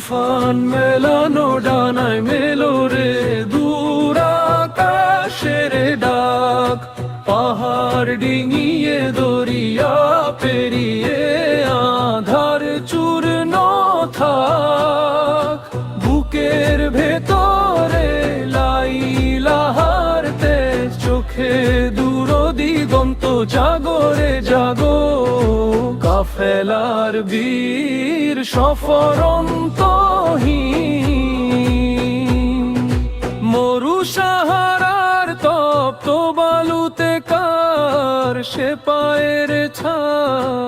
তুফান মেলানো ডানায় মেলো রে দূর আকাশের ডাক, পাহাড় ডিঙিয়ে দরিয়া পেরিয়ে আধার চূর্ণ থাক। বুকের ভেতরে লাইলাহার তেজ, চোখে দূর দিগন্ত জাগরে জাগো। কাফেলার বীর সফরন্তহীন, মরু সাহারার তপ্ত বালুতে কার সে পায়ের ছাপ।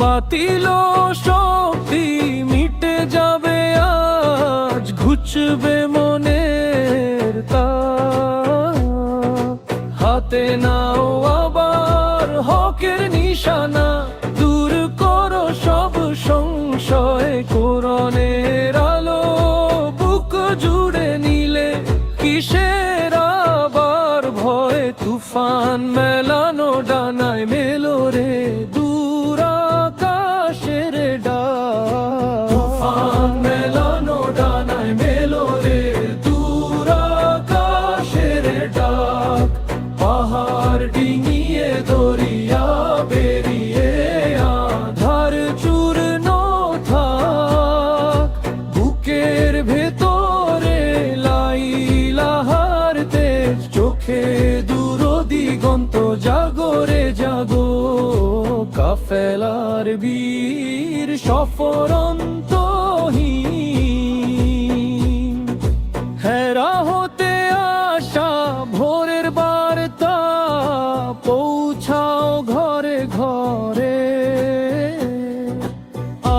বাতিল শক্তি মিটে যাবে আজ, ঘুচবে মনের তাপ। হাতে নাও আবার হকের নিশানা, দূর করো সব সংশয়। কোরআনের আলো বুক জুড়ে নিলে কিসের আবার ভয়। তুফান মেলানো ডানায় মেলো রে দূর আকাশের ডাক, তুফান মেলানো ডানায় মেলো রে দূর আকাশের ডাক। পাহাড় ডিঙিয়ে দরিয়া বেরিয়ে আধার চূর্ণ থাক। বুকের ভেতরে লাইলাহার তেজ, চোখে দূর দিগন্ত জাগরে জাগো। কাফেলার বীর সফরন্তহীন, হেরা হতে আসা ভোরের বার্তা পৌঁছাও ঘরে ঘরে।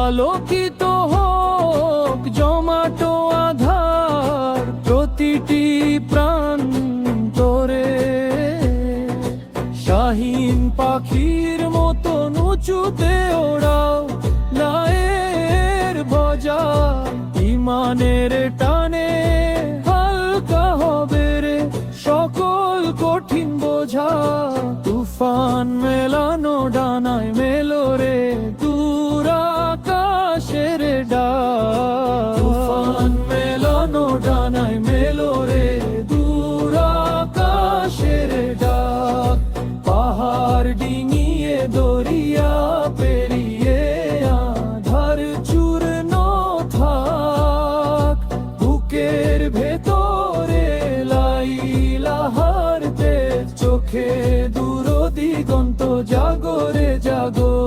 আলোকিত হোক জমাটো আধার প্রতিটি প্রান্তরে। শাহীন পাখির মতো উঁচুতে ওড়াও লায়ের বজা। ইমানের টানে হালকা হবে রে সকল কঠিন বোঝা। তুফান মেলানো ডানায় মেলো রে দূর আকাশের ডাক, তুফান মেলানো ডানায় মেলো রে দূর আকাশের ডাক। পাহাড় ডিঙিয়ে দরিয়া পেরিয়ে আধার চূর্ণ থাক। বুকের ভেতরে লাইলাহার তেজ, চোখে দূর দিগন্ত জাগরে জাগো।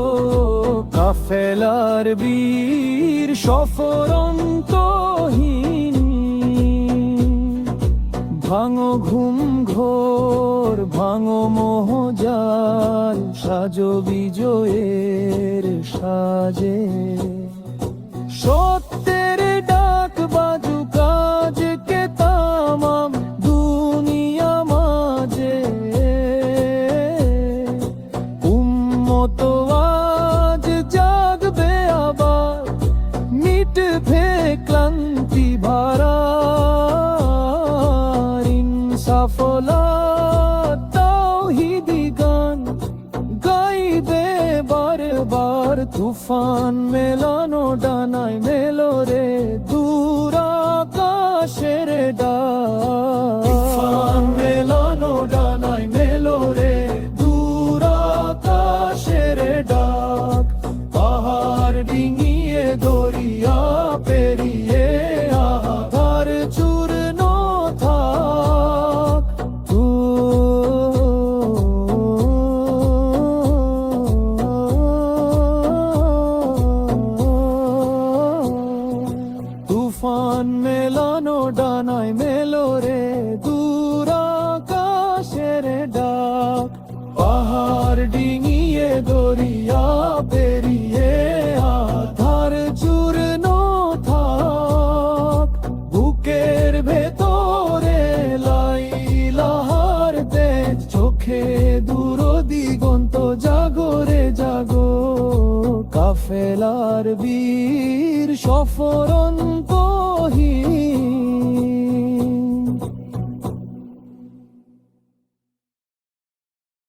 কাফেলার বীর সফরন্তহীন, ভাঙো ঘুম ঘোর ভাঙো মোহজাল, সাজো বিজয়ের সাজে। সত্যের ডাক বাজু কাজকে তামাম দুনিয়া মাঝে। উম্মত আজ জাগবে আবার, মিটবে ক্লান্তি ভারা। ইনসাফলা তাওহীদি গান গাইবে বারবার। তুফান মেলানো ডানায় মেলো রে দূর আকাশের ডাক, তুফান মেলানো ডানায় মেলো রে দূর আকাশের ডাক। পাহাড় ডিঙিয়ে দরিয়া পেরিয়ে আধার চূর্ণ থাক। তুফান মেলানো ডানায় মেলো রে দূর আকাশের ডাক। পাহাড় ডিঙিয়ে দরিয়া পেরিয়ে আধার চূর্ণ থাক। বুকের ভেতরে লাইলাহার তেজ, চোখে দূর দিগন্ত জাগরে জাগো। কাফেলার বীর সফরন্তহীন।